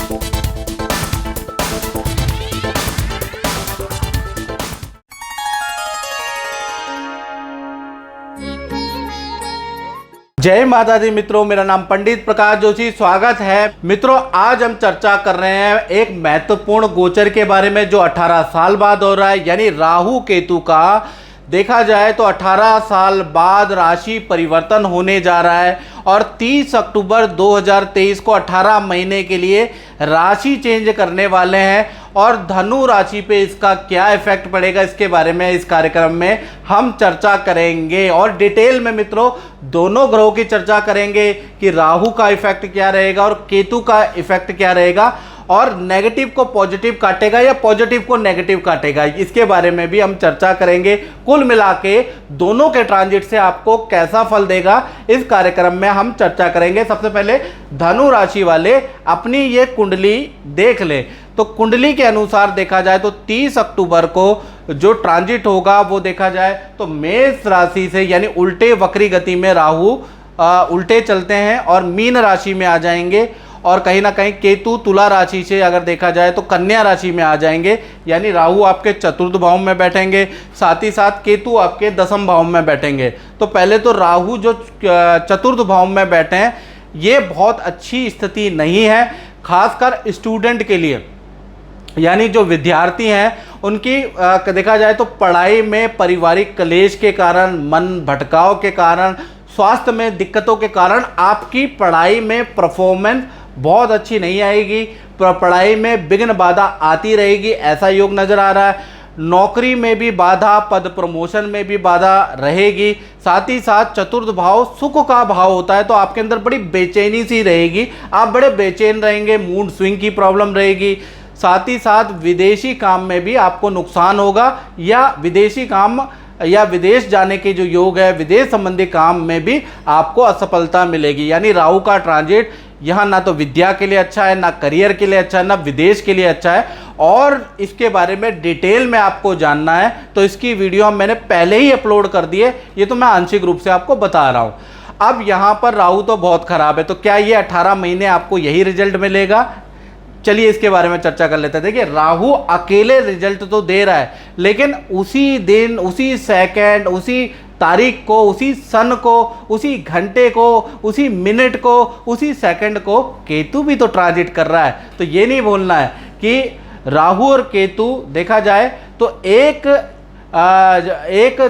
जय माता दी मित्रों, मेरा नाम पंडित प्रकाश जोशी। स्वागत है मित्रों। आज हम चर्चा कर रहे हैं एक महत्वपूर्ण गोचर के बारे में जो 18 साल बाद हो रहा है, यानी राहु केतु का। देखा जाए तो 18 साल बाद राशि परिवर्तन होने जा रहा है और 30 अक्टूबर 2023 को 18 महीने के लिए राशि चेंज करने वाले हैं। और धनु राशि पे इसका क्या इफेक्ट पड़ेगा, इसके बारे में इस कार्यक्रम में हम चर्चा करेंगे और डिटेल में मित्रों दोनों ग्रहों की चर्चा करेंगे कि राहु का इफेक्ट क्या रहेगा और केतु का इफेक्ट क्या रहेगा, और नेगेटिव को पॉजिटिव काटेगा या पॉजिटिव को नेगेटिव काटेगा, इसके बारे में भी हम चर्चा करेंगे। कुल मिला के दोनों के ट्रांजिट से आपको कैसा फल देगा, इस कार्यक्रम में हम चर्चा करेंगे। सबसे पहले धनु राशि वाले अपनी ये कुंडली देख लें। तो कुंडली के अनुसार देखा जाए तो 30 अक्टूबर को जो ट्रांजिट होगा वो देखा जाए तो मेष राशि से, यानी उल्टे वक्री गति में राहु उल्टे चलते हैं और मीन राशि में आ जाएंगे, और कहीं ना कहीं केतु तुला राशि से अगर देखा जाए तो कन्या राशि में आ जाएंगे, यानी राहु आपके चतुर्थ भाव में बैठेंगे, साथ ही साथ केतु आपके दसम भाव में बैठेंगे। तो पहले तो राहु जो चतुर्थ भाव में बैठे हैं ये बहुत अच्छी स्थिति नहीं है, खासकर स्टूडेंट के लिए, यानी जो विद्यार्थी हैं उनकी देखा जाए तो पढ़ाई में परिवारिक क्लेश के कारण, मन भटकाव के कारण, स्वास्थ्य में दिक्कतों के कारण आपकी पढ़ाई में परफॉर्मेंस बहुत अच्छी नहीं आएगी, पढ़ाई में विघ्न बाधा आती रहेगी, ऐसा योग नज़र आ रहा है। नौकरी में भी बाधा, पद प्रमोशन में भी बाधा रहेगी। साथ ही साथ चतुर्थ भाव सुख का भाव होता है, तो आपके अंदर बड़ी बेचैनी सी रहेगी, आप बड़े बेचैन रहेंगे, मूड स्विंग की प्रॉब्लम रहेगी। साथ ही साथ विदेशी काम में भी आपको नुकसान होगा, या विदेशी काम या विदेश जाने के जो योग है, विदेश संबंधी काम में भी आपको असफलता मिलेगी। यानी राहु का ट्रांजिट यहाँ ना तो विद्या के लिए अच्छा है, ना करियर के लिए अच्छा है, ना विदेश के लिए अच्छा है। और इसके बारे में डिटेल में आपको जानना है तो इसकी वीडियो मैंने पहले ही अपलोड कर दी है, ये तो मैं आंशिक रूप से आपको बता रहा हूँ। अब यहाँ पर राहु तो बहुत खराब है, तो क्या ये 18 महीने आपको यही रिजल्ट मिलेगा? चलिए इसके बारे में चर्चा कर लेते हैं। देखिए, राहु अकेले रिजल्ट तो दे रहा है, लेकिन उसी दिन, उसी सेकंड, उसी तारीख को, उसी सन को, उसी घंटे को, उसी मिनट को, उसी सेकंड को केतु भी तो ट्रांजिट कर रहा है। तो ये नहीं भूलना है कि राहु और केतु देखा जाए तो एक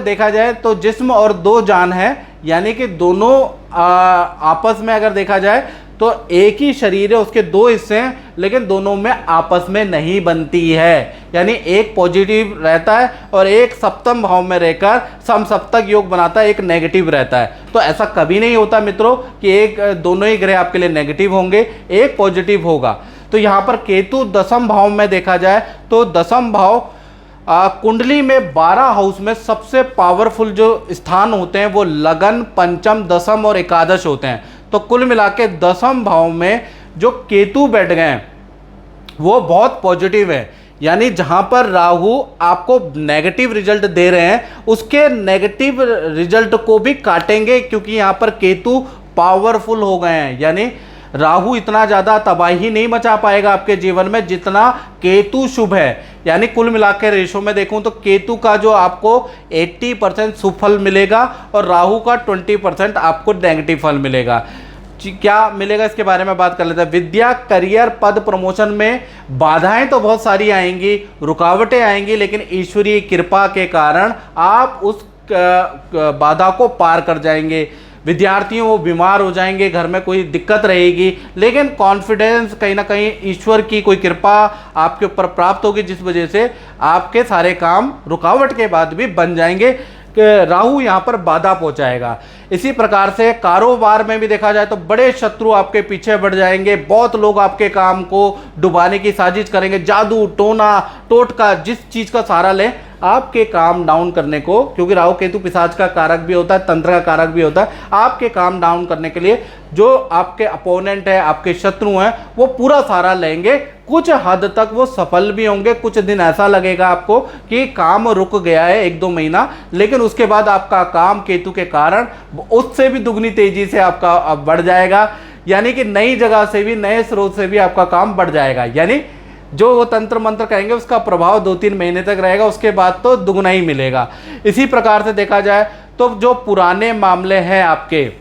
देखा जाए तो जिस्म और दो जान है, यानी कि दोनों आपस में अगर देखा जाए तो एक ही शरीर है, उसके दो हिस्से हैं, लेकिन दोनों में आपस में नहीं बनती है। यानी एक पॉजिटिव रहता है और एक सप्तम भाव में रहकर समसप्तक योग बनाता है, एक नेगेटिव रहता है। तो ऐसा कभी नहीं होता मित्रों कि एक दोनों ही ग्रह आपके लिए नेगेटिव होंगे, एक पॉजिटिव होगा। तो यहाँ पर केतु दसम भाव में देखा जाए तो दसम भाव कुंडली में 12 हाउस में सबसे पावरफुल जो स्थान होते हैं वो लगन, पंचम, दसम और एकादश होते हैं। तो कुल मिला के दसम भाव में जो केतु बैठ गए हैं वो बहुत पॉजिटिव है, यानी जहां पर राहु आपको नेगेटिव रिजल्ट दे रहे हैं उसके नेगेटिव रिजल्ट को भी काटेंगे, क्योंकि यहां पर केतु पावरफुल हो गए हैं। यानी राहु इतना ज़्यादा तबाही नहीं मचा पाएगा आपके जीवन में जितना केतु शुभ है। यानी कुल मिला के रेशो में देखूं तो केतु का जो आपको 80% शुभ फल मिलेगा और राहु का 20% आपको नेगेटिव फल मिलेगा। क्या मिलेगा इसके बारे में बात कर लेते हैं। विद्या, करियर, पद प्रमोशन में बाधाएं तो बहुत सारी आएंगी, रुकावटें आएंगी, लेकिन ईश्वरीय कृपा के कारण आप उस बाधा को पार कर जाएंगे। विद्यार्थियों वो बीमार हो जाएंगे, घर में कोई दिक्कत रहेगी, लेकिन कॉन्फिडेंस कहीं ना कहीं ईश्वर की कोई कृपा आपके ऊपर प्राप्त होगी, जिस वजह से आपके सारे काम रुकावट के बाद भी बन जाएंगे। राहु यहाँ पर बाधा पहुँचाएगा। इसी प्रकार से कारोबार में भी देखा जाए तो बड़े शत्रु आपके पीछे बढ़ जाएंगे, बहुत लोग आपके काम को डुबाने की साजिश करेंगे, जादू टोना टोटका जिस चीज़ का सहारा लें आपके काम डाउन करने को, क्योंकि राहु केतु पिशाच का कारक भी होता है, तंत्र का कारक भी होता है। आपके काम डाउन करने के लिए जो आपके अपोनेंट है, आपके शत्रु हैं, वो पूरा सहारा लेंगे। कुछ हद तक वो सफल भी होंगे, कुछ दिन ऐसा लगेगा आपको कि काम रुक गया है 1-2 महीना, लेकिन उसके बाद आपका काम केतु के कारण उससे भी दुगनी तेजी से आपका बढ़ जाएगा। यानी कि नई जगह से भी, नए स्रोत से भी आपका काम बढ़ जाएगा। यानी जो वो तंत्र मंत्र कहेंगे उसका प्रभाव 2-3 महीने तक रहेगा, उसके बाद तो दुगना ही मिलेगा। इसी प्रकार से देखा जाए तो जो पुराने मामले हैं आपके,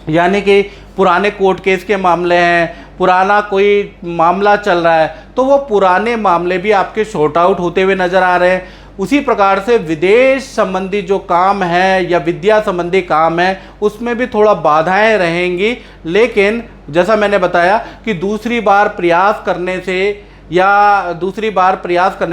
यानी कि पुराने कोर्ट केस के मामले हैं, पुराना कोई मामला चल रहा है, तो वो पुराने मामले भी आपके शॉर्ट आउट होते हुए नजर आ रहे हैं। उसी प्रकार से विदेश संबंधी जो काम है या विद्या संबंधी काम है उसमें भी थोड़ा बाधाएं रहेंगी, लेकिन जैसा मैंने बताया कि दूसरी बार प्रयास करने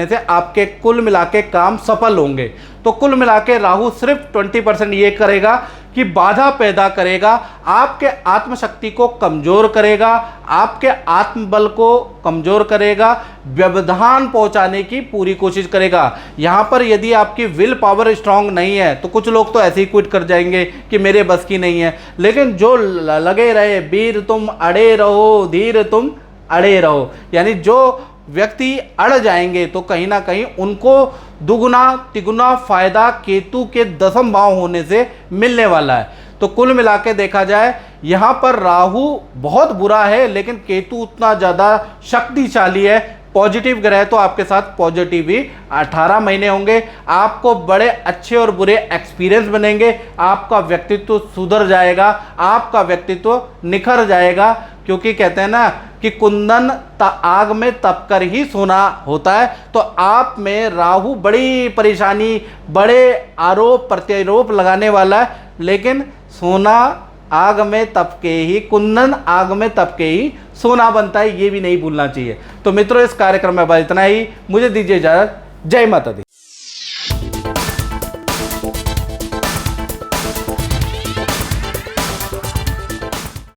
से आपके कुल मिला के काम सफल होंगे। तो कुल मिला के राहु सिर्फ 20% ये करेगा कि बाधा पैदा करेगा, आपके आत्मशक्ति को कमजोर करेगा, आपके आत्मबल को कमजोर करेगा, व्यवधान पहुंचाने की पूरी कोशिश करेगा। यहां पर यदि आपकी विल पावर स्ट्रांग नहीं है तो कुछ लोग तो ऐसे ही क्विट कर जाएंगे कि मेरे बस की नहीं है, लेकिन जो लगे रहे, वीर तुम अड़े रहो, धीर तुम अड़े रहो, यानी जो व्यक्ति अड़ जाएंगे तो कहीं ना कहीं उनको दुगुना तिगुना फायदा केतु के 10वें भाव होने से मिलने वाला है। तो कुल मिला के देखा जाए यहाँ पर राहु बहुत बुरा है, लेकिन केतु उतना ज़्यादा शक्तिशाली है। पॉजिटिव ग्रह तो आपके साथ पॉजिटिव ही 18 महीने होंगे। आपको बड़े अच्छे और बुरे एक्सपीरियंस बनेंगे, आपका व्यक्तित्व सुधर जाएगा, आपका व्यक्तित्व निखर जाएगा, क्योंकि कहते हैं ना कि कुंदन आग में तप कर ही सोना होता है। तो आप में राहु बड़ी परेशानी, बड़े आरोप प्रत्यारोप लगाने वाला है, लेकिन सोना आग में तप के ही, कुंदन आग में तप के ही सोना बनता है, ये भी नहीं भूलना चाहिए। तो मित्रों, इस कार्यक्रम में बस इतना ही। मुझे दीजिए इजाजत। जय माता दी।